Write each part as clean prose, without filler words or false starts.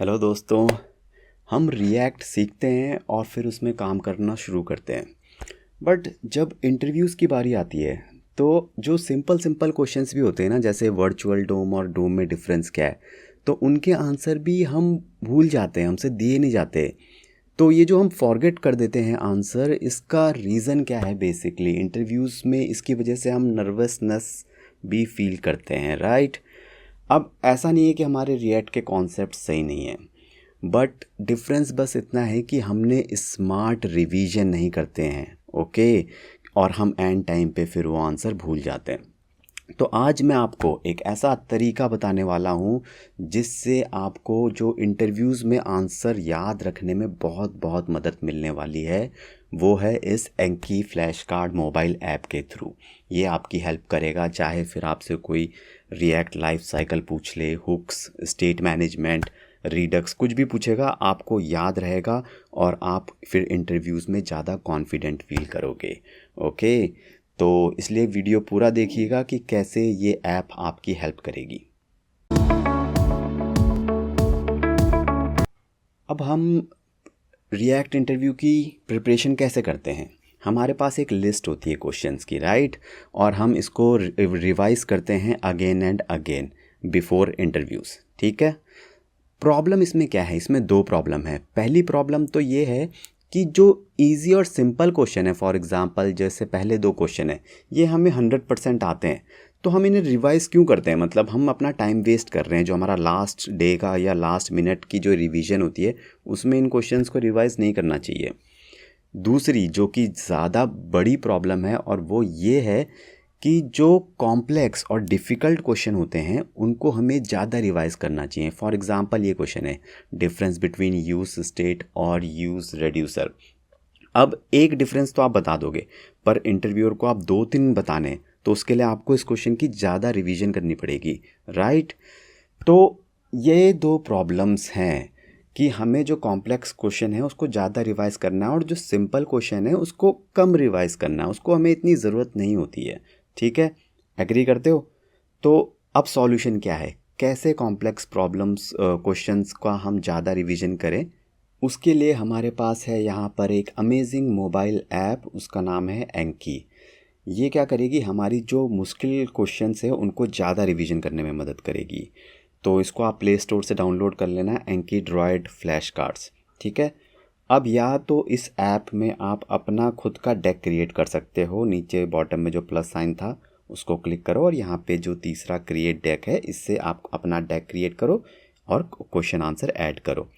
Hello दोस्तों। हम react सीखते हैं और फिर उसमें काम करना शुरू करते हैं। बट जब इंटरव्यूज़ की बारी आती है तो जो सिंपल सिंपल क्वेश्चंस भी होते हैं ना, जैसे वर्चुअल डोम और डोम में डिफरेंस क्या है, तो उनके आंसर भी हम भूल जाते हैं, हमसे दिए नहीं जाते। तो ये जो हम फॉरगेट कर देते हैं आंसर, इसका रीज़न क्या है? बेसिकली इंटरव्यूज़ में इसकी वजह से हम नर्वसनेस भी फील करते हैं, राइट? अब ऐसा नहीं है कि हमारे रिएक्ट के कॉन्सेप्ट सही नहीं है, बट डिफरेंस बस इतना है कि हमने स्मार्ट रिवीजन नहीं करते हैं, ओके। और हम एंड टाइम पे फिर वो आंसर भूल जाते हैं। तो आज मैं आपको एक ऐसा तरीका बताने वाला हूँ जिससे आपको जो इंटरव्यूज़ में आंसर याद रखने में बहुत बहुत मदद मिलने वाली है। वो है इस एंकी फ्लैश कार्ड मोबाइल ऐप के थ्रू। ये आपकी हेल्प करेगा, चाहे फिर आपसे कोई रिएक्ट लाइफ साइकिल पूछ ले, हुक्स, स्टेट मैनेजमेंट, रीडक्स, कुछ भी पूछेगा आपको याद रहेगा और आप फिर इंटरव्यूज़ में ज़्यादा कॉन्फिडेंट फील करोगे, ओके। तो इसलिए वीडियो पूरा देखिएगा कि कैसे ये ऐप आपकी हेल्प करेगी। अब हम रिएक्ट इंटरव्यू की प्रिपरेशन कैसे करते हैं? हमारे पास एक लिस्ट होती है क्वेश्चंस की, राइट? और हम इसको रिवाइज करते हैं again and again before interviews, ठीक है। प्रॉब्लम इसमें क्या है? इसमें दो प्रॉब्लम है। पहली प्रॉब्लम तो ये है कि जो इजी और सिंपल क्वेश्चन है, फॉर एग्जांपल जैसे पहले दो क्वेश्चन है, ये हमें 100% आते हैं, तो हम इन्हें रिवाइज क्यों करते हैं? मतलब हम अपना टाइम वेस्ट कर रहे हैं। जो हमारा लास्ट डे का या लास्ट मिनट की जो रिवीजन होती है, उसमें इन क्वेश्चंस को रिवाइज नहीं करना चाहिए। दूसरी जो कि ज़्यादा बड़ी प्रॉब्लम है, और वो ये है कि जो कॉम्प्लेक्स और डिफ़िकल्ट क्वेश्चन होते हैं उनको हमें ज़्यादा रिवाइज करना चाहिए। फॉर एग्जांपल ये क्वेश्चन है, डिफरेंस बिटवीन यूज स्टेट और यूज रेड्यूसर। अब एक डिफरेंस तो आप बता दोगे, पर इंटरव्यूअर को आप दो तीन बताने हैं, तो उसके लिए आपको इस क्वेश्चन की ज़्यादा रिवीजन करनी पड़ेगी, राइट? तो ये दो प्रॉब्लम्स हैं कि हमें जो कॉम्प्लेक्स क्वेश्चन है उसको ज़्यादा रिवाइज करना है, और जो सिंपल क्वेश्चन है उसको कम रिवाइज करना है, उसको हमें इतनी ज़रूरत नहीं होती है, ठीक है। एग्री करते हो? तो अब सॉल्यूशन क्या है? कैसे कॉम्प्लेक्स प्रॉब्लम्स क्वेश्चंस का हम ज़्यादा रिवीजन करें? उसके लिए हमारे पास है यहाँ पर एक अमेजिंग मोबाइल ऐप, उसका नाम है एंकी। ये क्या करेगी? हमारी जो मुश्किल क्वेश्चंस है उनको ज़्यादा रिवीजन करने में मदद करेगी। तो इसको आप प्ले स्टोर से डाउनलोड कर लेना, एंकी ड्रॉयड फ्लैश कार्ड्स, ठीक है। अब या तो इस ऐप में आप अपना खुद का डेक क्रिएट कर सकते हो। नीचे बॉटम में जो प्लस साइन था उसको क्लिक करो, और यहाँ पे जो तीसरा क्रिएट डेक है, इससे आप अपना डेक क्रिएट करो और क्वेश्चन आंसर ऐड करो।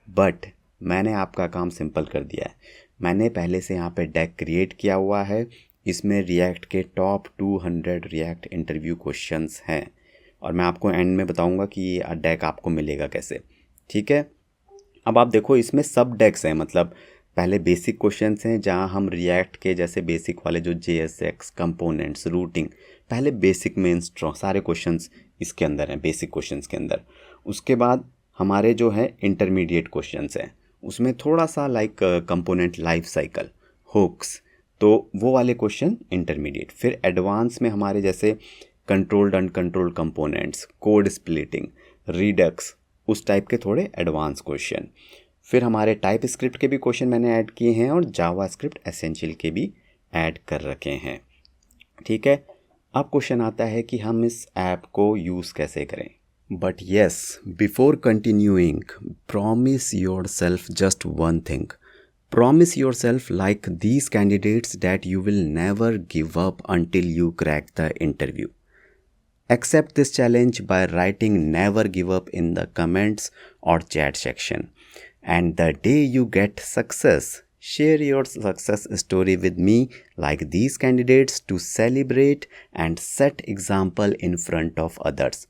बट मैंने आपका काम सिंपल कर दिया है। मैंने पहले से यहाँ पे डेक क्रिएट किया हुआ है। इसमें रिएक्ट के टॉप 200 रिएक्ट इंटरव्यू क्वेश्चंस हैं, और मैं आपको एंड में बताऊंगा कि ये डेक आपको मिलेगा कैसे, ठीक है। अब आप देखो, इसमें सब डेक्स हैं। मतलब पहले बेसिक क्वेश्चंस हैं जहाँ हम रिएक्ट के जैसे बेसिक वाले जो JSX, कंपोनेंट्स, रूटिंग, पहले बेसिक में इंस्ट्रो सारे क्वेश्चंस इसके अंदर हैं, बेसिक क्वेश्चंस के अंदर। उसके बाद हमारे जो है इंटरमीडिएट क्वेश्चंस हैं, उसमें थोड़ा सा like component life cycle, hooks, तो वो वाले क्वेश्चन इंटरमीडिएट। फिर एडवांस में हमारे जैसे controlled uncontrolled components, code splitting, reduce, उस टाइप के थोड़े एडवांस क्वेश्चन। फिर हमारे टाइप स्क्रिप्ट के भी क्वेश्चन मैंने ऐड किए हैं, और जावा स्क्रिप्ट एसेंशियल के भी ऐड कर रखे हैं, ठीक है। अब क्वेश्चन आता है कि हम इस ऐप को यूज़ कैसे करें। But yes, before continuing, promise your self just one thing. Promise yourself, like these candidates, that you will never give up until you crack the interview. Accept this challenge by writing "never give up" in the comments or chat section. And the day you get success, share your success story with me, like these candidates, to celebrate and set example in front of others.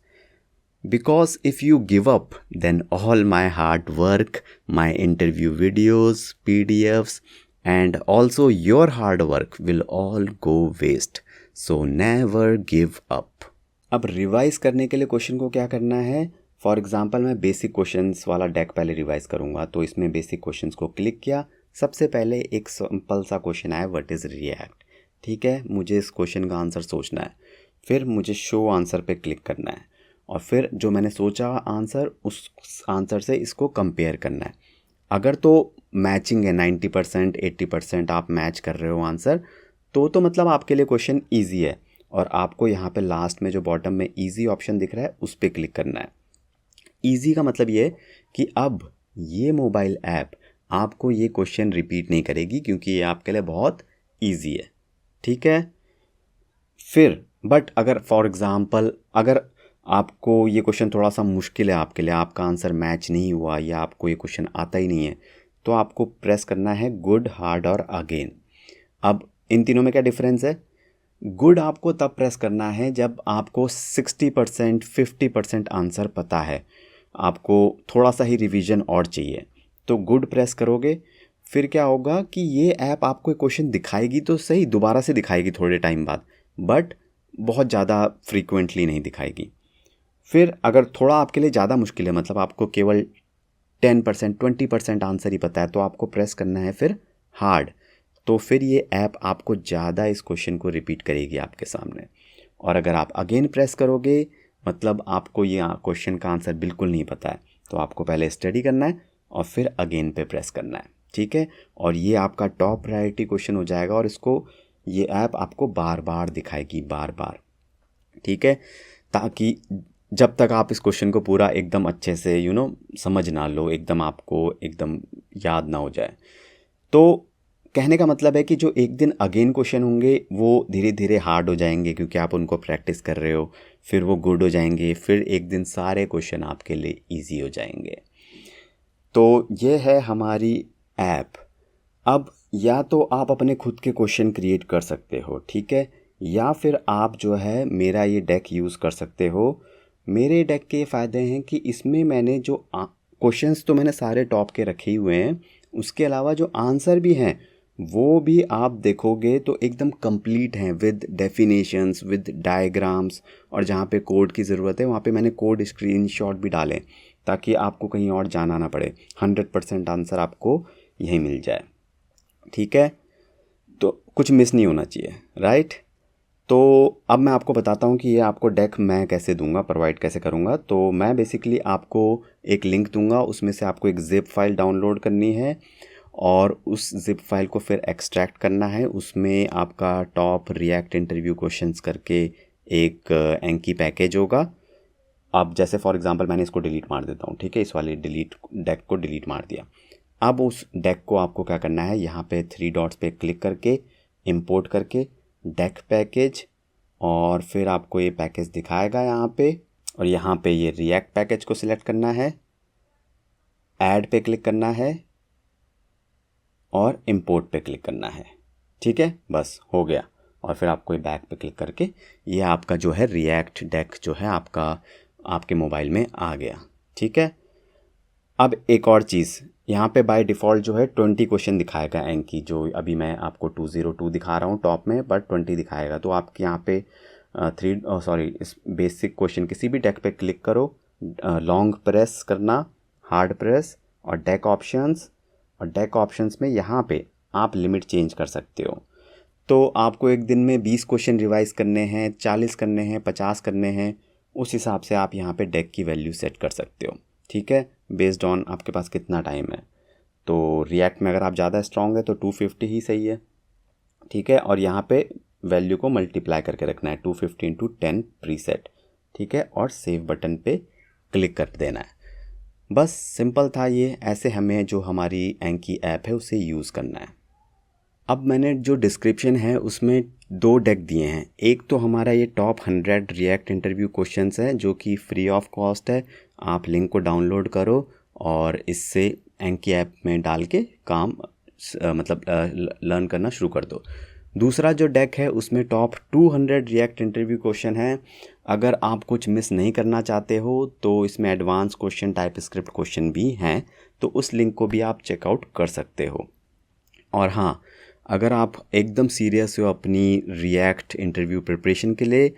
Because if you give up, then all my hard work, my interview videos, PDFs, and also your hard work will all go waste. So never give up. अब revise करने के लिए question को क्या करना है? For example मैं basic questions वाला डेक पहले रिवाइज करूँगा, तो इसमें बेसिक क्वेश्चंस को क्लिक किया। सबसे पहले एक सिंपल सा क्वेश्चन आया, व्हाट इज़ रिएक्ट, ठीक है। मुझे इस क्वेश्चन का आंसर सोचना है। फिर मुझे शो आंसर पे क्लिक करना है, और फिर जो मैंने सोचा आंसर, उस आंसर से इसको कंपेयर करना है। अगर तो मैचिंग है 90% 80% आप मैच कर रहे हो आंसर, तो मतलब आपके लिए क्वेश्चन ईजी है। और आपको यहाँ पे लास्ट में जो बॉटम में ईजी ऑप्शन दिख रहा है उस पर क्लिक करना है। ईजी का मतलब ये कि अब ये मोबाइल ऐप आपको ये क्वेश्चन रिपीट नहीं करेगी, क्योंकि ये आपके लिए बहुत ईजी है। ठीक है। फिर बट अगर फॉर एग्ज़ाम्पल अगर आपको ये क्वेश्चन थोड़ा सा मुश्किल है आपके लिए, आपका आंसर मैच नहीं हुआ या आपको ये क्वेश्चन आता ही नहीं है, तो आपको प्रेस करना है गुड, हार्ड और अगेन। अब इन तीनों में क्या डिफरेंस है? गुड आपको तब प्रेस करना है जब आपको 60% 50% आंसर पता है, आपको थोड़ा सा ही रिवीजन और चाहिए, तो गुड प्रेस करोगे। फिर क्या होगा कि ये ऐप आपको क्वेश्चन दिखाएगी तो सही, दोबारा से दिखाएगी थोड़े टाइम बाद, बट बहुत ज़्यादा फ्रीक्वेंटली नहीं दिखाएगी। फिर अगर थोड़ा आपके लिए ज़्यादा मुश्किल है, मतलब आपको केवल 10% 20% आंसर ही पता है, तो आपको प्रेस करना है फिर हार्ड। तो फिर ये ऐप आपको ज़्यादा इस क्वेश्चन को रिपीट करेगी आपके सामने। और अगर आप अगेन प्रेस करोगे, मतलब आपको ये क्वेश्चन का आंसर बिल्कुल नहीं पता है, तो आपको पहले स्टडी करना है और फिर अगेन पे प्रेस करना है। ठीक है। और ये आपका टॉप प्रायोरिटी क्वेश्चन हो जाएगा और इसको ये ऐप आपको बार बार दिखाएगी, बार बार। ठीक है। ताकि जब तक आप इस क्वेश्चन को पूरा एकदम अच्छे से समझ ना लो, एकदम आपको एकदम याद ना हो जाए। तो कहने का मतलब है कि जो एक दिन अगेन क्वेश्चन होंगे वो धीरे धीरे हार्ड हो जाएंगे, क्योंकि आप उनको प्रैक्टिस कर रहे हो। फिर वो गुड हो जाएंगे, फिर एक दिन सारे क्वेश्चन आपके लिए इजी हो जाएंगे। तो ये है हमारी ऐप। अब या तो आप अपने खुद के क्वेश्चन क्रिएट कर सकते हो, ठीक है, या फिर आप जो है मेरा ये डेक यूज़ कर सकते हो। मेरे डेक के फ़ायदे हैं कि इसमें मैंने जो क्वेश्चंस तो मैंने सारे टॉप के रखे हुए हैं, उसके अलावा जो आंसर भी हैं वो भी आप देखोगे तो एकदम कंप्लीट हैं, विद डेफिनेशंस, विद डायग्राम्स। और जहाँ पे कोड की ज़रूरत है वहाँ पे मैंने कोड स्क्रीनशॉट भी डाले, ताकि आपको कहीं और जाना ना पड़े, 100% आंसर आपको यहीं मिल जाए। ठीक है। तो कुछ मिस नहीं होना चाहिए, राइट। तो अब मैं आपको बताता हूँ कि ये आपको डेक मैं कैसे दूंगा, प्रोवाइड कैसे करूँगा। तो मैं बेसिकली आपको एक लिंक दूंगा, उसमें से आपको एक ज़िप फाइल डाउनलोड करनी है और उस ज़िप फाइल को फिर एक्सट्रैक्ट करना है। उसमें आपका टॉप रिएक्ट इंटरव्यू क्वेश्चंस करके एक एंकी पैकेज होगा। अब जैसे फॉर एग्जांपल मैंने इसको डिलीट मार देता हूँ, ठीक है, इस वाले डेक को डिलीट मार दिया। अब उस डेक को आपको क्या करना है, यहाँ पे 3 डॉट्स पे क्लिक करके इंपोर्ट करके डेक पैकेज, और फिर आपको ये पैकेज दिखाएगा यहाँ पे, और यहाँ पे ये रिएक्ट पैकेज को सिलेक्ट करना है, ऐड पे क्लिक करना है और इंपोर्ट पे क्लिक करना है। ठीक है, बस हो गया। और फिर आपको ये बैक पे क्लिक करके ये आपका जो है रिएक्ट डेक जो है आपका आपके मोबाइल में आ गया। ठीक है। अब एक और चीज़, यहाँ पे बाय डिफ़ॉल्ट जो है 20 क्वेश्चन दिखाएगा एंकी, जो अभी मैं आपको 202 दिखा रहा हूँ टॉप में, बट 20 दिखाएगा। तो आपके यहाँ पे इस बेसिक क्वेश्चन किसी भी डेक पे क्लिक करो, लॉन्ग प्रेस करना, हार्ड प्रेस और डेक ऑप्शंस। और डेक ऑप्शंस में यहाँ पे आप लिमिट चेंज कर सकते हो। तो आपको एक दिन में 20 क्वेश्चन रिवाइज करने हैं, 40 करने हैं, 50 करने हैं, उस हिसाब से आप यहाँ पे डेक की वैल्यू सेट कर सकते हो। ठीक है, बेस्ड ऑन आपके पास कितना टाइम है। तो रिएक्ट में अगर आप ज़्यादा स्ट्रॉन्ग है तो 250 ही सही है। ठीक है। और यहाँ पे वैल्यू को मल्टीप्लाई करके रखना है, 250 इंटू 10 प्रीसेट। ठीक है। और सेव बटन पे क्लिक कर देना है। बस सिंपल था ये। ऐसे हमें जो हमारी एंकी ऐप है उसे यूज़ करना है। अब मैंने जो डिस्क्रिप्शन है उसमें 2 डेक दिए हैं। एक तो हमारा ये टॉप 100 रिएक्ट इंटरव्यू क्वेश्चंस है, जो कि फ्री ऑफ कॉस्ट है। आप लिंक को डाउनलोड करो और इससे एंकी ऐप में डाल के काम लर्न करना शुरू कर दो। दूसरा जो डेक है उसमें टॉप 200 रिएक्ट इंटरव्यू क्वेश्चन हैं। अगर आप कुछ मिस नहीं करना चाहते हो तो इसमें advance question, type script question भी हैं, तो उस लिंक को भी आप चेकआउट कर सकते हो। और हाँ, अगर आप एकदम सीरियस हो अपनी रिएक्ट इंटरव्यू प्रिपरेशन के लिए,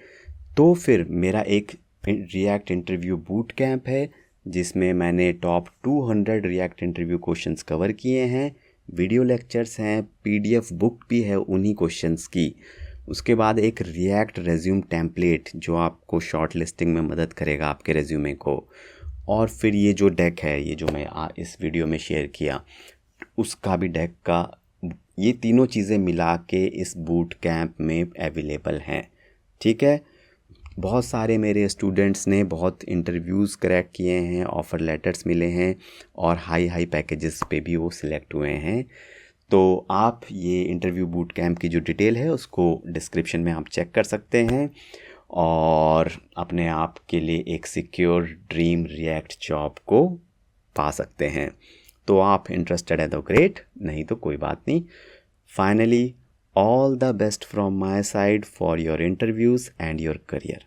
तो फिर मेरा एक रिएक्ट इंटरव्यू बूट कैंप है, जिसमें मैंने top 200 react interview questions cover किए हैं। वीडियो लेक्चर्स हैं, PDF बुक भी है उन्हीं क्वेश्चंस की। उसके बाद एक रिएक्ट रेज्यूम टेम्पलेट जो आपको शॉर्ट लिस्टिंग में मदद करेगा आपके रेज्यूमे को, और फिर ये जो डेक है, ये जो मैं इस वीडियो में शेयर किया उसका भी डेक का, ये तीनों चीज़ें मिला के इस बूट कैंप में अवेलेबल हैं। ठीक है, बहुत सारे मेरे स्टूडेंट्स ने बहुत इंटरव्यूज़ क्रैक किए हैं, ऑफ़र लेटर्स मिले हैं और हाई पैकेजेस पे भी वो सिलेक्ट हुए हैं। तो आप ये इंटरव्यू बूट कैंप की जो डिटेल है उसको डिस्क्रिप्शन में आप चेक कर सकते हैं और अपने आप के लिए एक सिक्योर ड्रीम रिएक्ट जॉब को पा सकते हैं। तो आप इंटरेस्टेड है तो ग्रेट, नहीं तो कोई बात नहीं। Finally, all the best from my side for your interviews and your career.